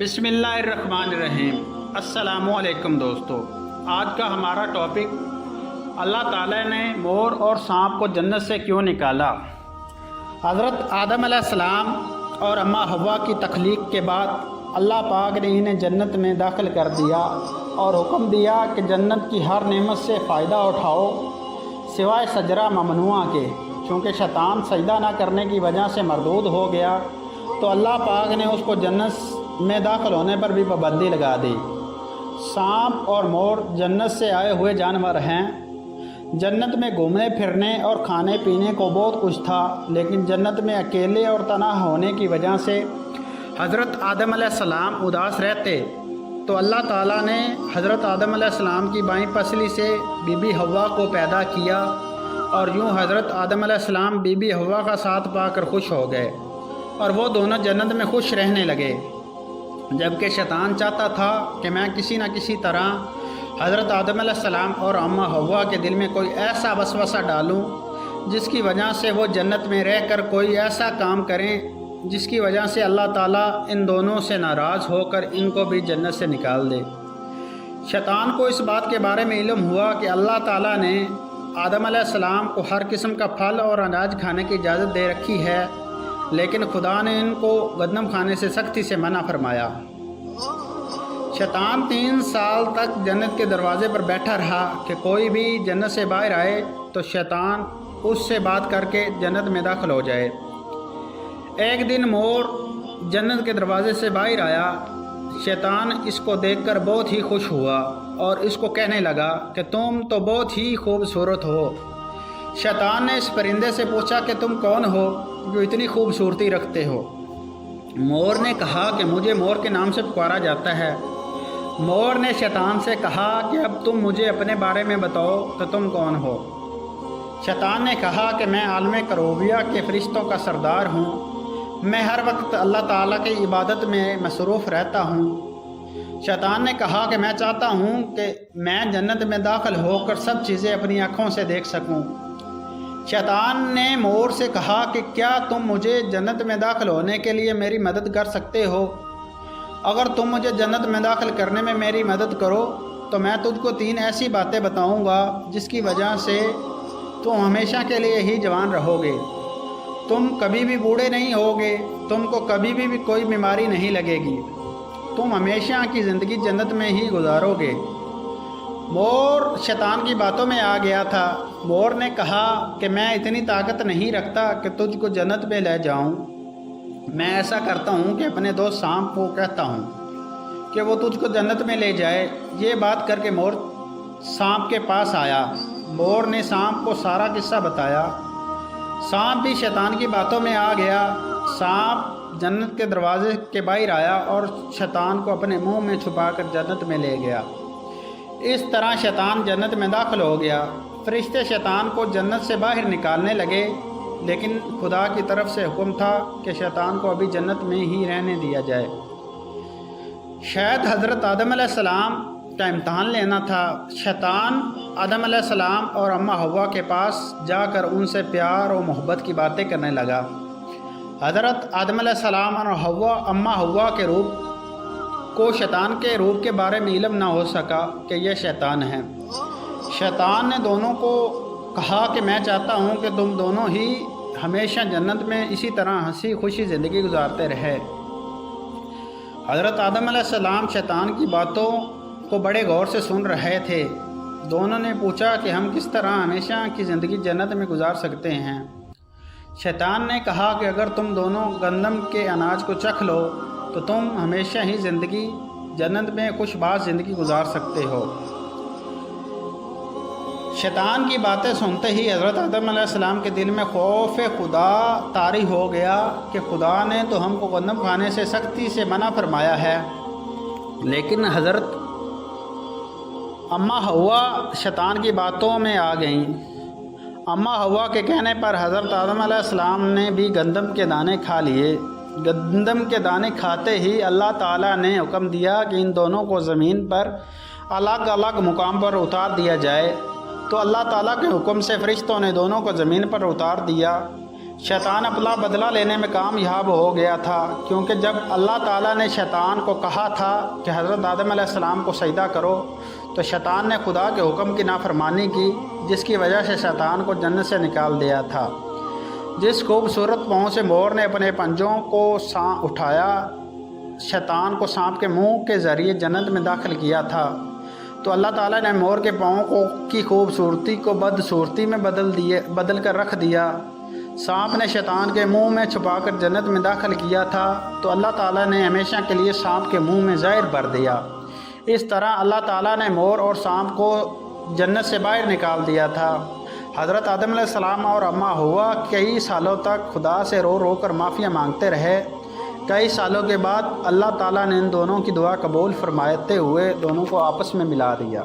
بسم اللہ الرحمن الرحیم۔ السلام علیکم دوستو، آج کا ہمارا ٹاپک اللہ تعالیٰ نے مور اور سانپ کو جنت سے کیوں نکالا۔ حضرت آدم علیہ السلام اور اماں حوا کی تخلیق کے بعد اللہ پاک نے انہیں جنت میں داخل کر دیا اور حکم دیا کہ جنت کی ہر نعمت سے فائدہ اٹھاؤ سوائے شجرہ ممنوعہ کے۔ چونکہ شیطان سجدہ نہ کرنے کی وجہ سے مردود ہو گیا تو اللہ پاک نے اس کو جنت میں داخل ہونے پر بھی پابندی لگا دی۔ سانپ اور مور جنت سے آئے ہوئے جانور ہیں۔ جنت میں گھومنے پھرنے اور کھانے پینے کو بہت کچھ تھا، لیکن جنت میں اکیلے اور تنہا ہونے کی وجہ سے حضرت آدم علیہ السلام اداس رہتے، تو اللہ تعالیٰ نے حضرت آدم علیہ السلام کی بائیں پسلی سے بی بی حوا کو پیدا کیا، اور یوں حضرت آدم علیہ السلام بی بی حوا کا ساتھ پا کر خوش ہو گئے اور وہ دونوں جنت میں خوش رہنے لگے۔ جبکہ شیطان چاہتا تھا کہ میں کسی نہ کسی طرح حضرت آدم علیہ السلام اور اماں حوا کے دل میں کوئی ایسا وسوسہ ڈالوں جس کی وجہ سے وہ جنت میں رہ کر کوئی ایسا کام کریں جس کی وجہ سے اللہ تعالیٰ ان دونوں سے ناراض ہو کر ان کو بھی جنت سے نکال دے۔ شیطان کو اس بات کے بارے میں علم ہوا کہ اللہ تعالیٰ نے آدم علیہ السلام کو ہر قسم کا پھل اور اناج کھانے کی اجازت دے رکھی ہے، لیکن خدا نے ان کو گندم کھانے سے سختی سے منع فرمایا۔ شیطان 3 سال تک جنت کے دروازے پر بیٹھا رہا کہ کوئی بھی جنت سے باہر آئے تو شیطان اس سے بات کر کے جنت میں داخل ہو جائے۔ ایک دن مور جنت کے دروازے سے باہر آیا۔ شیطان اس کو دیکھ کر بہت ہی خوش ہوا اور اس کو کہنے لگا کہ تم تو بہت ہی خوبصورت ہو۔ شیطان نے اس پرندے سے پوچھا کہ تم کون ہو جو اتنی خوبصورتی رکھتے ہو؟ مور نے کہا کہ مجھے مور کے نام سے پکارا جاتا ہے۔ مور نے شیطان سے کہا کہ اب تم مجھے اپنے بارے میں بتاؤ کہ تم کون ہو۔ شیطان نے کہا کہ میں عالم کروبیہ کے فرشتوں کا سردار ہوں، میں ہر وقت اللہ تعالیٰ کی عبادت میں مصروف رہتا ہوں۔ شیطان نے کہا کہ میں چاہتا ہوں کہ میں جنت میں داخل ہو کر سب چیزیں اپنی آنکھوں سے دیکھ سکوں۔ شیطان نے مور سے کہا کہ کیا تم مجھے جنت میں داخل ہونے کے لیے میری مدد کر سکتے ہو؟ اگر تم مجھے جنت میں داخل کرنے میں میری مدد کرو تو میں تجھ کو 3 ایسی باتیں بتاؤں گا جس کی وجہ سے تم ہمیشہ کے لیے ہی جوان رہو گے، تم کبھی بھی بوڑھے نہیں ہوگے، تم کو کبھی بھی کوئی بیماری نہیں لگے گی، تم ہمیشہ کی زندگی جنت میں ہی گزارو گے۔ مور شیطان کی باتوں میں آ گیا تھا۔ مور نے کہا کہ میں اتنی طاقت نہیں رکھتا کہ تجھ کو جنت میں لے جاؤں، میں ایسا کرتا ہوں کہ اپنے دوست سانپ کو کہتا ہوں کہ وہ تجھ کو جنت میں لے جائے۔ یہ بات کر کے مور سانپ کے پاس آیا۔ مور نے سانپ کو سارا قصہ بتایا۔ سانپ بھی شیطان کی باتوں میں آ گیا۔ سانپ جنت کے دروازے کے باہر آیا اور شیطان کو اپنے منہ میں چھپا کر جنت میں لے گیا۔ اس طرح شیطان جنت میں داخل ہو گیا۔ فرشتے شیطان کو جنت سے باہر نکالنے لگے، لیکن خدا کی طرف سے حکم تھا کہ شیطان کو ابھی جنت میں ہی رہنے دیا جائے۔ شاید حضرت آدم علیہ السلام کا امتحان لینا تھا۔ شیطان آدم علیہ السلام اور اماں حوا کے پاس جا کر ان سے پیار و محبت کی باتیں کرنے لگا۔ حضرت آدم علیہ السلام اور اماں حوا کے روپ کو شیطان کے روپ کے بارے میں علم نہ ہو سکا کہ یہ شیطان ہے۔ شیطان نے دونوں کو کہا کہ میں چاہتا ہوں کہ تم دونوں ہی ہمیشہ جنت میں اسی طرح ہنسی خوشی زندگی گزارتے رہے۔ حضرت آدم علیہ السلام شیطان کی باتوں کو بڑے غور سے سن رہے تھے۔ دونوں نے پوچھا کہ ہم کس طرح ہمیشہ کی زندگی جنت میں گزار سکتے ہیں۔ شیطان نے کہا کہ اگر تم دونوں گندم کے اناج کو چکھ لو تو تم ہمیشہ ہی زندگی جنت میں خوش باز زندگی گزار سکتے ہو۔ شیطان کی باتیں سنتے ہی حضرت آدم علیہ السلام کے دل میں خوف خدا طاری ہو گیا کہ خدا نے تو ہم کو گندم کھانے سے سختی سے منع فرمایا ہے، لیکن حضرت اماں حوا شیطان کی باتوں میں آ گئیں۔ اماں حوا کے کہنے پر حضرت آدم علیہ السلام نے بھی گندم کے دانے کھا لیے۔ گندم کے دانے کھاتے ہی اللہ تعالیٰ نے حکم دیا کہ ان دونوں کو زمین پر الگ الگ مقام پر اتار دیا جائے، تو اللہ تعالیٰ کے حکم سے فرشتوں نے دونوں کو زمین پر اتار دیا۔ شیطان اپنا بدلہ لینے میں کامیاب ہو گیا تھا، کیونکہ جب اللہ تعالیٰ نے شیطان کو کہا تھا کہ حضرت آدم علیہ السلام کو سجدہ کرو، تو شیطان نے خدا کے حکم کی نافرمانی کی، جس کی وجہ سے شیطان کو جنت سے نکال دیا تھا۔ جس خوبصورت پاؤں سے مور نے اپنے پنجوں کو اٹھایا شیطان کو سانپ کے منہ کے ذریعے جنت میں داخل کیا تھا، تو اللہ تعالیٰ نے مور کے پاؤں کی خوبصورتی کو بدصورتی میں بدل کر رکھ دیا۔ سانپ نے شیطان کے منہ میں چھپا کر جنت میں داخل کیا تھا، تو اللہ تعالیٰ نے ہمیشہ کے لیے سانپ کے منہ میں زہر بھر دیا۔ اس طرح اللہ تعالیٰ نے مور اور سانپ کو جنت سے باہر نکال دیا تھا۔ حضرت آدم علیہ السلام اور اماں ہوا کئی سالوں تک خدا سے رو رو کر معافیاں مانگتے رہے۔ کئی سالوں کے بعد اللہ تعالیٰ نے ان دونوں کی دعا قبول فرماتے ہوئے دونوں کو آپس میں ملا دیا۔